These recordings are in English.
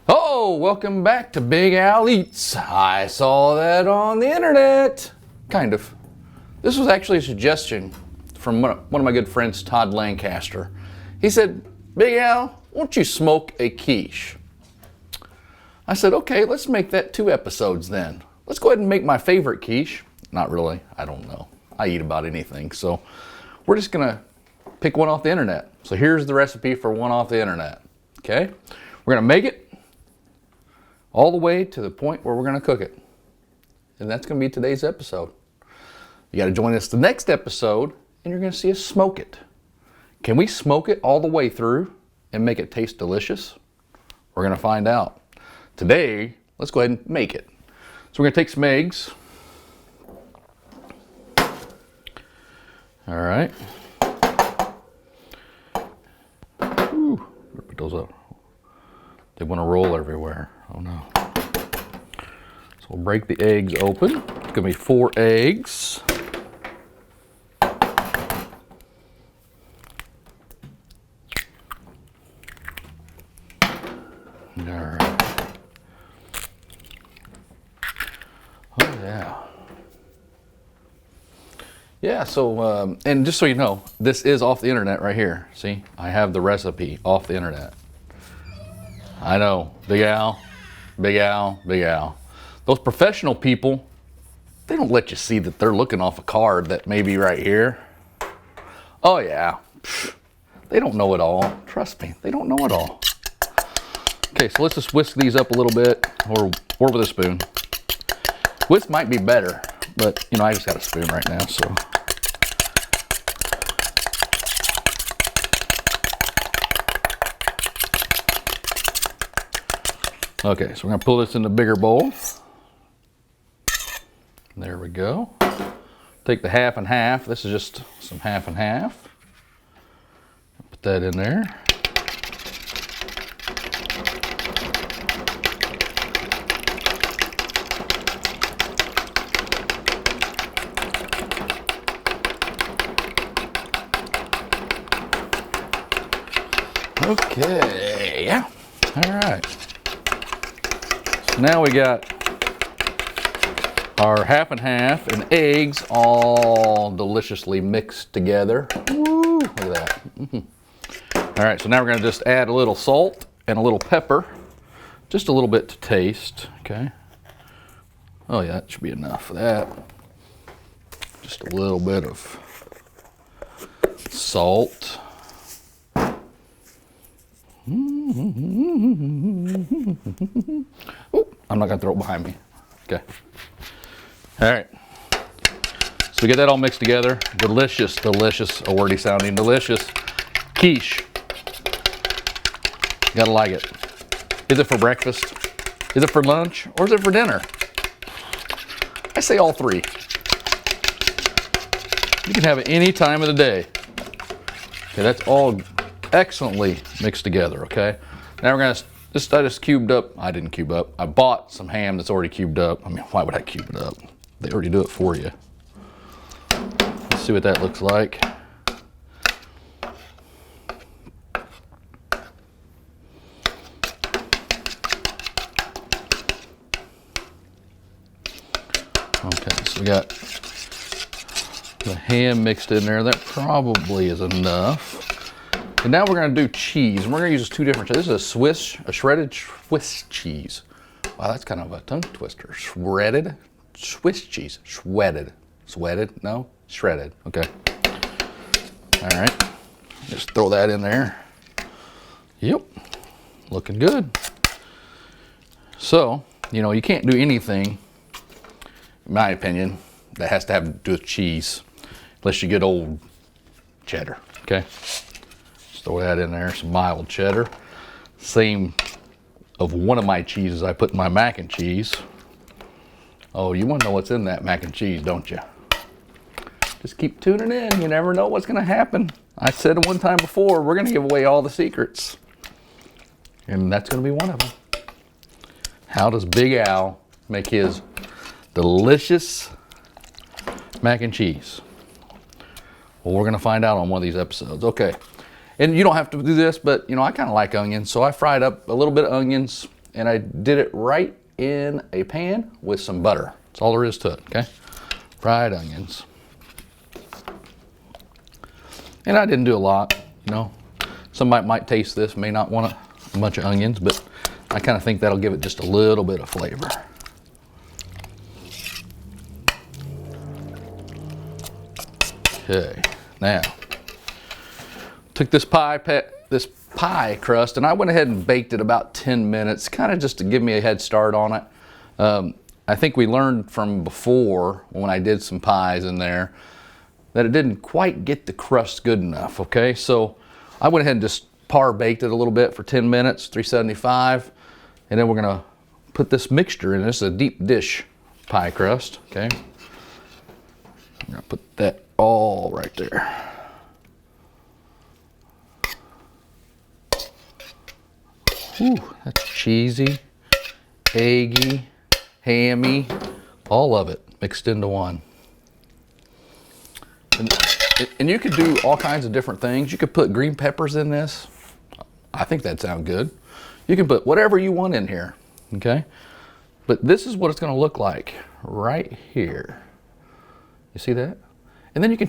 Oh, welcome back to Big Al Eats. I saw that on the internet. Kind of. This was actually a suggestion from one of my good friends, Todd Lancaster. He said, Big Al, won't you smoke a quiche? I said, okay, let's make that 2 episodes then. Let's go ahead and make my favorite quiche. Not really, I don't know. I eat about anything, so we're just gonna pick one off the internet. So here's the recipe for one off the internet, okay? We're gonna make it all the way to the point where we're gonna cook it. And that's gonna be today's episode. You gotta join us the next episode and you're gonna see us smoke it. Can we smoke it all the way through and make it taste delicious? We're gonna find out. Today, let's go ahead and make it. So we're gonna take some eggs. All right. Ooh, put those up. They wanna roll everywhere. Oh no. So we'll break the eggs open. It's gonna be 4 eggs. Alright. Oh yeah. Yeah, so, and just so you know, this is off the internet right here. See, I have the recipe off the internet. I know, Big Al, Big Al, Big Al. Those professional people, they don't let you see that they're looking off a card that may be right here. Oh yeah, they don't know it all. Trust me, they don't know it all. Okay, so let's just whisk these up a little bit, or with a spoon. Whisk might be better, but you know, I just got a spoon right now, so. Okay, so we're gonna pull this in the bigger bowl. There we go. Take the half and half. This is just some half and half. Put that in there. Okay, yeah, all right. So now we got our half and half and eggs all deliciously mixed together. Woo, look at that. All right, so now we're gonna just add a little salt and a little pepper, just a little bit to taste, okay? Oh yeah, that should be enough for that. Just a little bit of salt. Oh, I'm not gonna throw it behind me. Okay. All right. So we get that all mixed together. Delicious, delicious, already sounding delicious. Quiche. You gotta like it. Is it for breakfast? Is it for lunch? Or is it for dinner? I say all 3. You can have it any time of the day. Okay, that's all excellently mixed together, okay? Now we're gonna, I just cubed up, I didn't cube up, I bought some ham that's already cubed up. I mean, why would I cube it up? They already do it for you. Let's see what that looks like. Okay, so we got the ham mixed in there. That probably is enough. And now we're gonna do cheese, and we're gonna use 2 different cheese. This is a shredded Swiss cheese. Wow, that's kind of a tongue twister. Shredded Swiss cheese, shredded. Sweated, no, shredded, okay. All right, just throw that in there. Yep, looking good. So, you know, you can't do anything, in my opinion, that has to have to do with cheese, unless you get old cheddar, okay? Throw that in there, some mild cheddar. Same of one of my cheeses I put in my mac and cheese. Oh, you want to know what's in that mac and cheese, don't you? Just keep tuning in. You never know what's going to happen. I said it one time before, we're going to give away all the secrets. And that's going to be one of them. How does Big Al make his delicious mac and cheese? Well, we're going to find out on one of these episodes. Okay. And you don't have to do this, but you know, I kind of like onions, so I fried up a little bit of onions and I did it right in a pan with some butter. That's all there is to it, okay? Fried onions. And I didn't do a lot, you know. Somebody might taste this, may not want a bunch of onions, but I kind of think that'll give it just a little bit of flavor. Okay, now, took this pie crust, and I went ahead and baked it about 10 minutes, kind of just to give me a head start on it. I think we learned from before, when I did some pies in there, that it didn't quite get the crust good enough, okay? So I went ahead and just par baked it a little bit for 10 minutes, 375, and then we're gonna put this mixture in. This is a deep dish pie crust, okay? I'm gonna put that all right there. Ooh, that's cheesy, eggy, hammy, all of it mixed into one. And you could do all kinds of different things. You could put green peppers in this. I think that sounds good. You can put whatever you want in here, okay? But this is what it's gonna look like right here. You see that? And then you can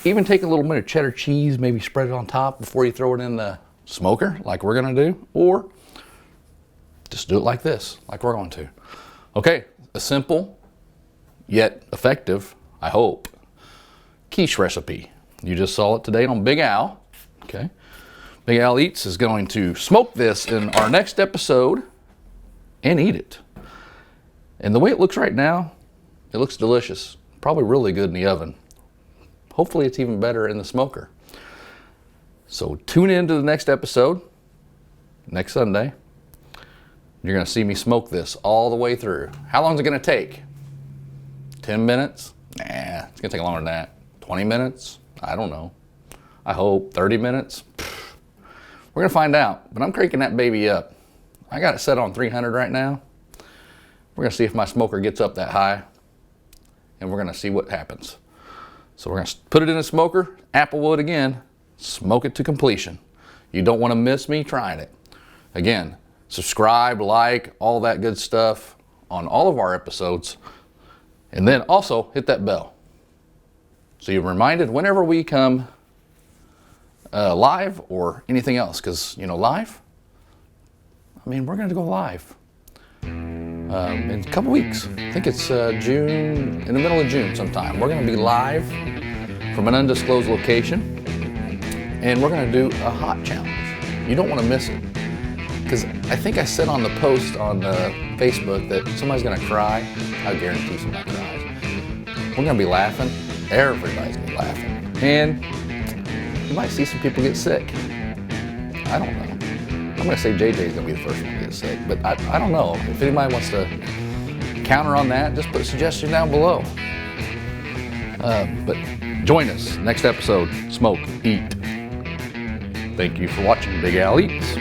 even take a little bit of cheddar cheese, maybe spread it on top before you throw it in the smoker, like we're gonna do, or just do it like this, like we're going to. Okay, a simple, yet effective, I hope, quiche recipe. You just saw it today on Big Al, okay? Big Al Eats is going to smoke this in our next episode and eat it. And the way it looks right now, it looks delicious. Probably really good in the oven. Hopefully it's even better in the smoker. So tune in to the next episode, next Sunday. You're gonna see me smoke this all the way through. How long is it gonna take? 10 minutes? Nah, it's gonna take longer than that. 20 minutes? I don't know. I hope 30 minutes? We're gonna find out, but I'm cranking that baby up. I got it set on 300 right now. We're gonna see if my smoker gets up that high, and we're gonna see what happens. So we're gonna put it in a smoker, applewood again, smoke it to completion. You don't wanna miss me trying it. Again, subscribe, like, all that good stuff on all of our episodes. And then also hit that bell, so you're reminded whenever we come live or anything else. Because, you know, live, I mean, we're going to go live in a couple weeks. I think it's June, in the middle of June sometime. We're going to be live from an undisclosed location, and we're going to do a hot challenge. You don't want to miss it, because I think I said on the post on Facebook that somebody's going to cry. I guarantee somebody cries. We're going to be laughing. Everybody's going to be laughing. And you might see some people get sick. I don't know. I'm going to say JJ's going to be the first one to get sick, but I don't know. If anybody wants to counter on that, just put a suggestion down below. But join us next episode. Smoke, eat. Thank you for watching Big Al Eats.